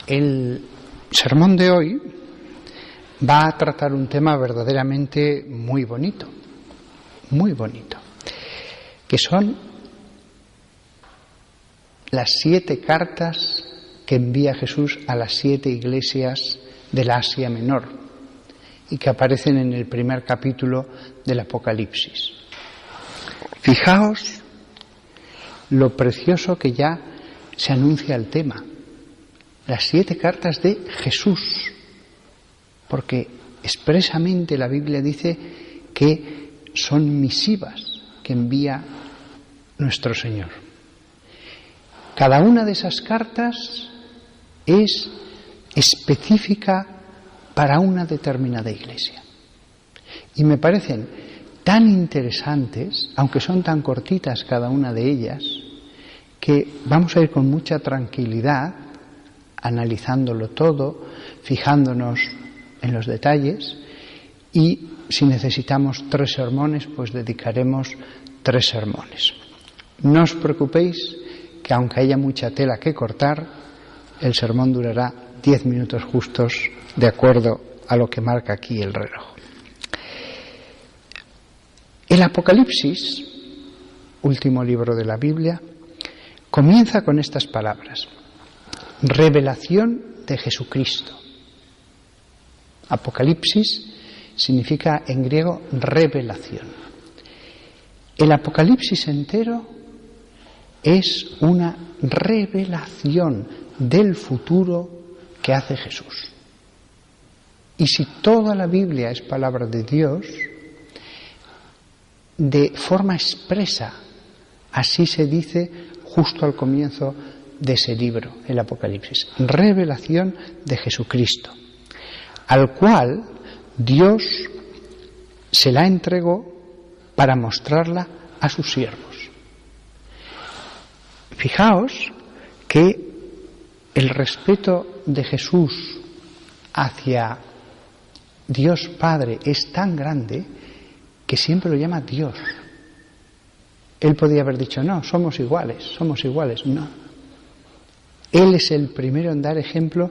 El sermón de hoy va a tratar un tema verdaderamente muy bonito, que son las 7 cartas que envía Jesús a las 7 iglesias del Asia Menor y que aparecen en el primer capítulo del Apocalipsis. Fijaos lo precioso que ya se anuncia el tema, las 7 cartas de Jesús, porque expresamente la Biblia dice que son misivas que envía nuestro Señor. Cada una de esas cartas es específica para una determinada iglesia. Y me parecen tan interesantes, aunque son tan cortitas cada una de ellas, que vamos a ir con mucha tranquilidad, analizándolo todo, fijándonos en los detalles, y si necesitamos 3 sermones, pues dedicaremos 3 sermones. No os preocupéis que aunque haya mucha tela que cortar, el sermón durará 10 minutos justos, de acuerdo a lo que marca aquí el reloj. El Apocalipsis, último libro de la Biblia, comienza con estas palabras: revelación de Jesucristo. Apocalipsis significa en griego revelación. El Apocalipsis entero es una revelación del futuro que hace Jesús. Y si toda la Biblia es palabra de Dios, de forma expresa, así se dice justo al comienzo de ese libro, el Apocalipsis, revelación de Jesucristo, al cual Dios se la entregó para mostrarla a sus siervos. Fijaos que el respeto de Jesús hacia Dios Padre es tan grande que siempre lo llama Dios. Él podía haber dicho, no, somos iguales, no. Él es el primero en dar ejemplo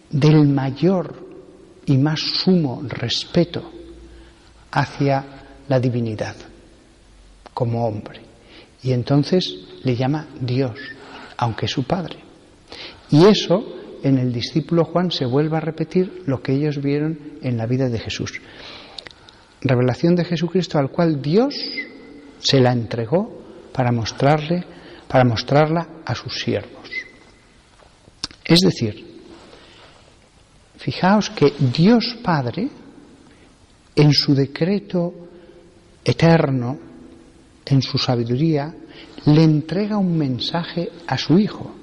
del mayor y más sumo respeto hacia la divinidad como hombre. Y entonces le llama Dios, aunque es su Padre. Y eso, en el discípulo Juan, se vuelve a repetir lo que ellos vieron en la vida de Jesús. Revelación de Jesucristo, al cual Dios se la entregó para mostrarla a sus siervos. Es decir, fijaos que Dios Padre, en su decreto eterno, en su sabiduría, le entrega un mensaje a su Hijo.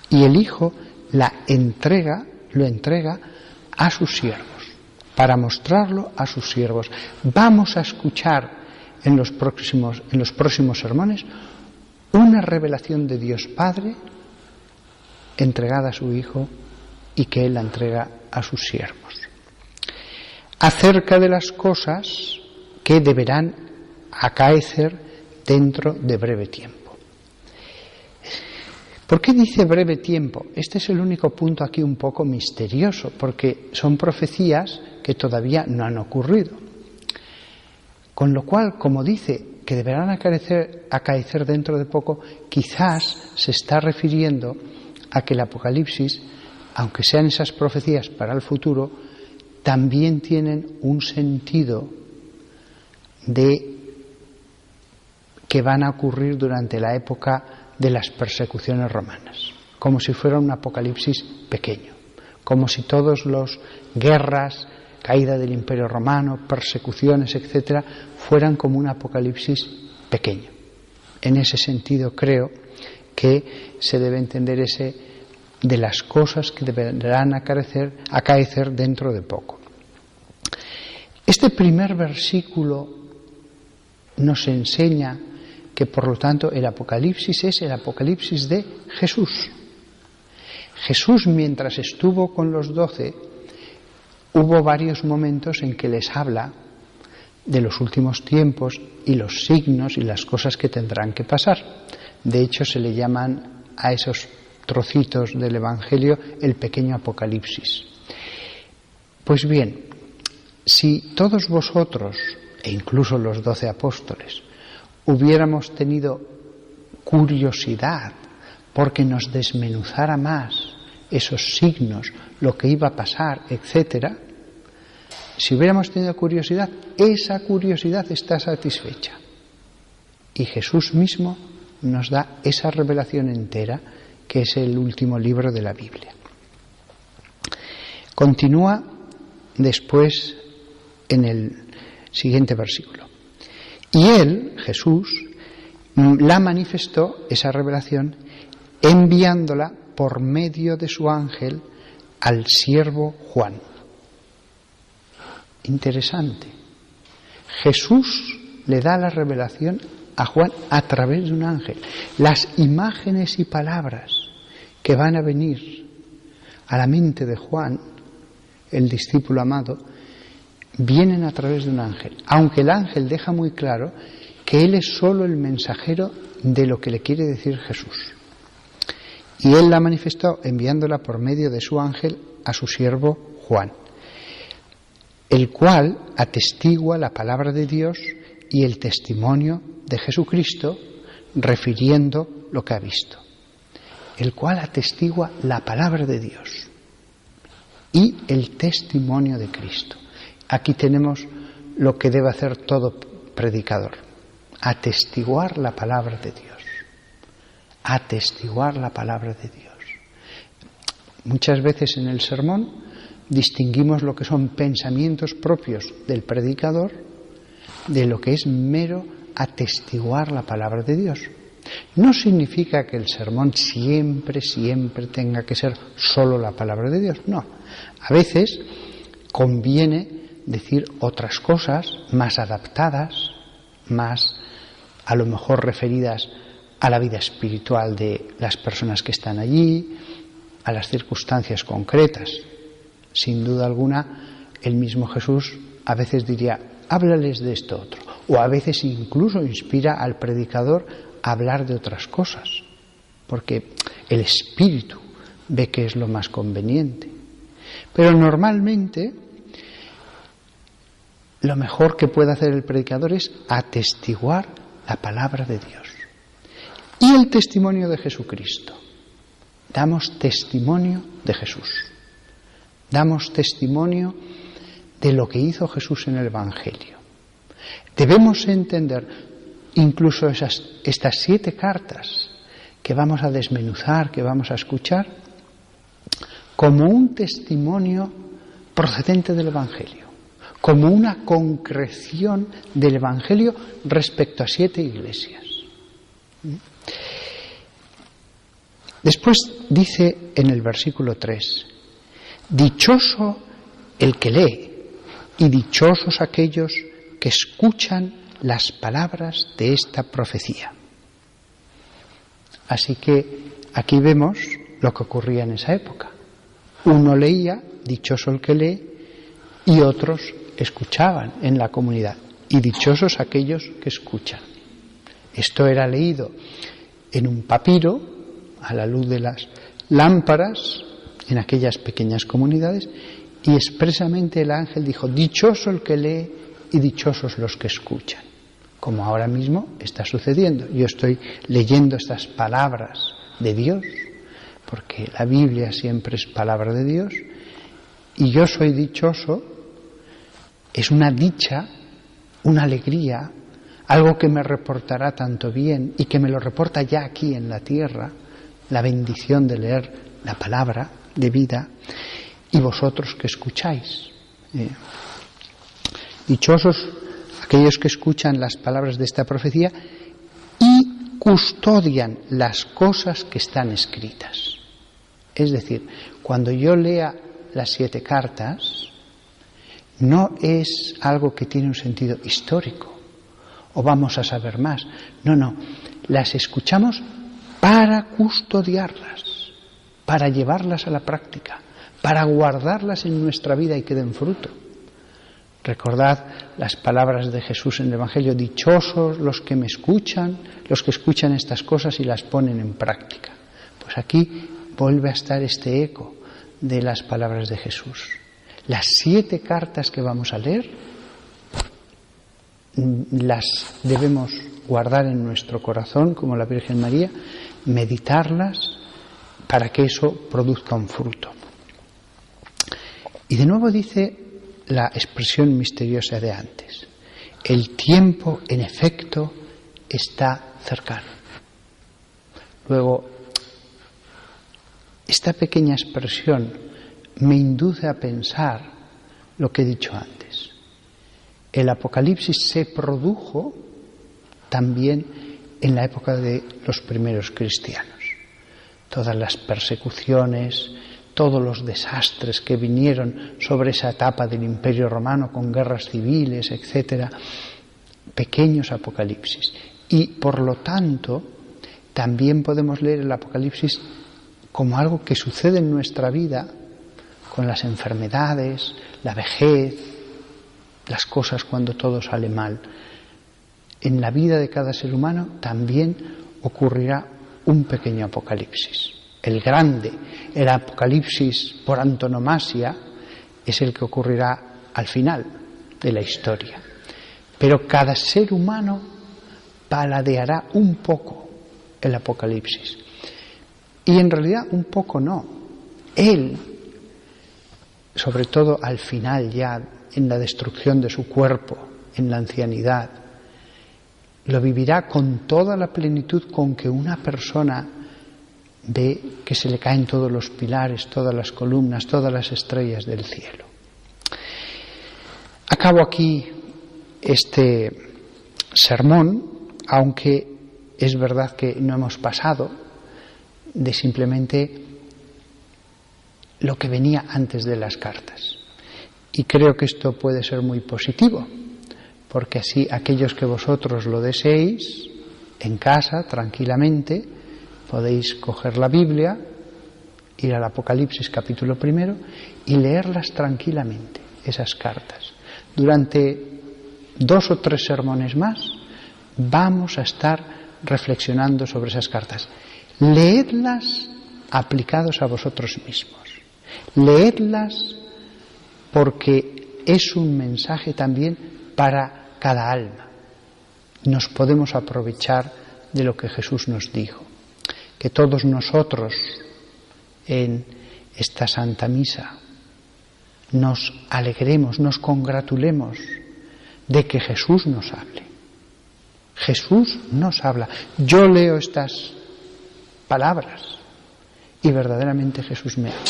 Y el Hijo lo entrega a sus siervos, para mostrarlo a sus siervos. Vamos a escuchar en los próximos sermones una revelación de Dios Padre entregada a su Hijo y que Él la entrega a sus siervos, acerca de las cosas que deberán acaecer dentro de breve tiempo. ¿Por qué dice breve tiempo? Este es el único punto aquí un poco misterioso, porque son profecías que todavía no han ocurrido. Con lo cual, como dice que deberán acaecer dentro de poco, quizás se está refiriendo a que el Apocalipsis, aunque sean esas profecías para el futuro, también tienen un sentido de que van a ocurrir durante la época de las persecuciones romanas, como si fuera un Apocalipsis pequeño, como si todos los guerras, caída del Imperio Romano, persecuciones, etcétera, fueran como un Apocalipsis pequeño. En ese sentido creo que se debe entender ese de las cosas que deberán acaecer dentro de poco. Este primer versículo nos enseña que, por lo tanto, el Apocalipsis es el Apocalipsis de Jesús. Jesús, mientras estuvo con los 12, hubo varios momentos en que les habla de los últimos tiempos y los signos y las cosas que tendrán que pasar. De hecho, se le llaman a esos trocitos del Evangelio, el pequeño Apocalipsis. Pues bien, si todos vosotros, e incluso los 12 apóstoles, hubiéramos tenido curiosidad porque nos desmenuzara más esos signos, lo que iba a pasar, etcétera, si hubiéramos tenido curiosidad, esa curiosidad está satisfecha. Y Jesús mismo nos da esa revelación entera, que es el último libro de la Biblia. Continúa después en el siguiente versículo. Y él, Jesús, la manifestó, esa revelación, enviándola por medio de su ángel al siervo Juan. Interesante. Jesús le da la revelación a Juan a través de un ángel. Las imágenes y palabras que van a venir a la mente de Juan, el discípulo amado, vienen a través de un ángel, aunque el ángel deja muy claro que él es solo el mensajero de lo que le quiere decir Jesús. Y él la manifestó enviándola por medio de su ángel a su siervo Juan, el cual atestigua la palabra de Dios y el testimonio de Jesucristo, refiriendo lo que ha visto. El cual atestigua la palabra de Dios y el testimonio de Cristo. Aquí tenemos lo que debe hacer todo predicador: atestiguar la palabra de Dios. Atestiguar la palabra de Dios. Muchas veces en el sermón distinguimos lo que son pensamientos propios del predicador de lo que es mero atestiguar la palabra de Dios. No significa que el sermón siempre tenga que ser solo la palabra de Dios, no. A veces conviene decir otras cosas más adaptadas, más a lo mejor referidas a la vida espiritual de las personas que están allí, a las circunstancias concretas. Sin duda alguna, el mismo Jesús a veces diría: háblales de esto otro, o a veces incluso inspira al predicador a hablar de otras cosas, porque el Espíritu ve que es lo más conveniente. Pero normalmente lo mejor que puede hacer el predicador es atestiguar la palabra de Dios y el testimonio de Jesucristo. Damos testimonio de Jesús, damos testimonio de lo que hizo Jesús en el Evangelio. Debemos entender incluso estas 7 cartas que vamos a desmenuzar, que vamos a escuchar, como un testimonio procedente del Evangelio, como una concreción del Evangelio respecto a 7 iglesias. Después dice en el versículo 3: dichoso el que lee y dichosos aquellos que escuchan las palabras de esta profecía. Así que aquí vemos lo que ocurría en esa época. Uno leía, dichoso el que lee, y otros escuchaban en la comunidad, y dichosos aquellos que escuchan. Esto era leído en un papiro, a la luz de las lámparas, en aquellas pequeñas comunidades, y expresamente el ángel dijo: dichoso el que lee y dichosos los que escuchan. Como ahora mismo está sucediendo. Yo estoy leyendo estas palabras de Dios, porque la Biblia siempre es palabra de Dios, y yo soy dichoso. Es una dicha, una alegría, algo que me reportará tanto bien y que me lo reporta ya aquí en la tierra, la bendición de leer la palabra de vida, y vosotros que escucháis. Dichosos aquellos que escuchan las palabras de esta profecía y custodian las cosas que están escritas. Es decir, cuando yo lea las 7 cartas, no es algo que tiene un sentido histórico o vamos a saber más. No, las escuchamos para custodiarlas, para llevarlas a la práctica, para guardarlas en nuestra vida y que den fruto. Recordad las palabras de Jesús en el Evangelio: dichosos los que me escuchan, los que escuchan estas cosas y las ponen en práctica. Pues aquí vuelve a estar este eco de las palabras de Jesús. Las 7 cartas que vamos a leer las debemos guardar en nuestro corazón, como la Virgen María, meditarlas para que eso produzca un fruto. Y de nuevo dice la expresión misteriosa de antes: el tiempo, en efecto, está cercano. Luego, esta pequeña expresión me induce a pensar lo que he dicho antes. El Apocalipsis se produjo también en la época de los primeros cristianos. Todas las persecuciones, todos los desastres que vinieron sobre esa etapa del Imperio Romano con guerras civiles, etcétera, pequeños apocalipsis. Y por lo tanto, también podemos leer el Apocalipsis como algo que sucede en nuestra vida, con las enfermedades, la vejez, las cosas cuando todo sale mal. En la vida de cada ser humano también ocurrirá un pequeño apocalipsis. El grande, el apocalipsis por antonomasia, es el que ocurrirá al final de la historia. Pero cada ser humano paladeará un poco el apocalipsis. Y en realidad un poco no. Él, sobre todo al final ya, en la destrucción de su cuerpo, en la ancianidad, lo vivirá con toda la plenitud con que una persona ve que se le caen todos los pilares, todas las columnas, todas las estrellas del cielo. Acabo aquí este sermón, aunque es verdad que no hemos pasado de simplemente lo que venía antes de las cartas. Y creo que esto puede ser muy positivo, porque así aquellos que vosotros lo deseéis, en casa, tranquilamente, podéis coger la Biblia, ir al Apocalipsis capítulo 1 y leerlas tranquilamente, esas cartas. Durante 2 o 3 sermones más vamos a estar reflexionando sobre esas cartas. Leedlas aplicados a vosotros mismos. Leedlas porque es un mensaje también para cada alma. Nos podemos aprovechar de lo que Jesús nos dijo. Que todos nosotros en esta Santa Misa nos alegremos, nos congratulemos de que Jesús nos hable. Jesús nos habla. Yo leo estas palabras y verdaderamente Jesús me habla.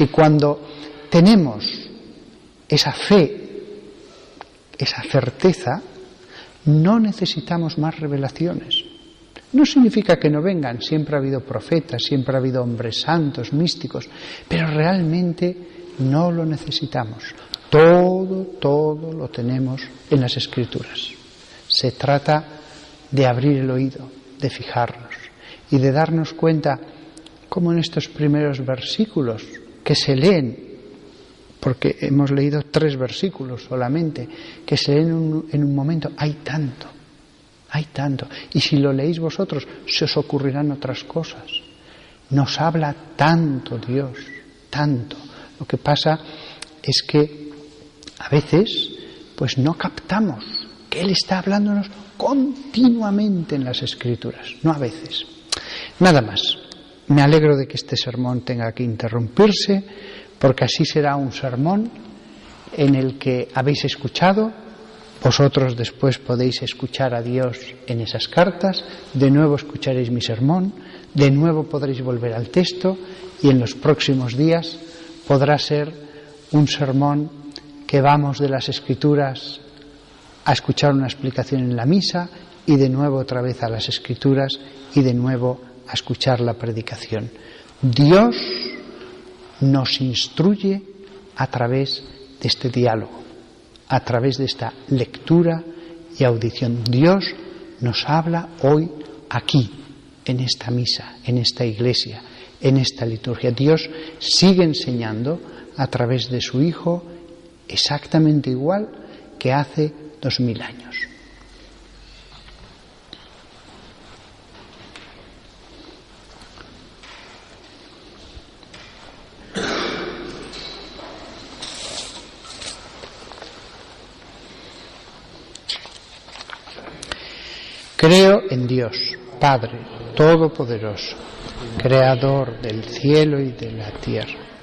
Y cuando tenemos esa fe, esa certeza, no necesitamos más revelaciones. No significa que no vengan, siempre ha habido profetas, siempre ha habido hombres santos, místicos, pero realmente no lo necesitamos. Todo lo tenemos en las Escrituras. Se trata de abrir el oído, de fijarnos y de darnos cuenta, como en estos primeros versículos que se leen, porque hemos leído 3 versículos solamente, que se leen en un momento, hay tanto. Y si lo leéis vosotros, se os ocurrirán otras cosas. Nos habla tanto Dios, tanto. Lo que pasa es que a veces pues no captamos que Él está hablándonos continuamente en las Escrituras, no a veces. Nada más. Me alegro de que este sermón tenga que interrumpirse, porque así será un sermón en el que habéis escuchado, vosotros después podéis escuchar a Dios en esas cartas, de nuevo escucharéis mi sermón, de nuevo podréis volver al texto y en los próximos días podrá ser un sermón que vamos de las Escrituras a escuchar una explicación en la misa y de nuevo otra vez a las Escrituras y de nuevo a escuchar la predicación. Dios nos instruye a través de este diálogo, a través de esta lectura y audición. Dios nos habla hoy aquí, en esta misa, en esta iglesia, en esta liturgia. Dios sigue enseñando a través de su Hijo exactamente igual que hace 2000 años. Creo en Dios, Padre Todopoderoso, Creador del cielo y de la tierra,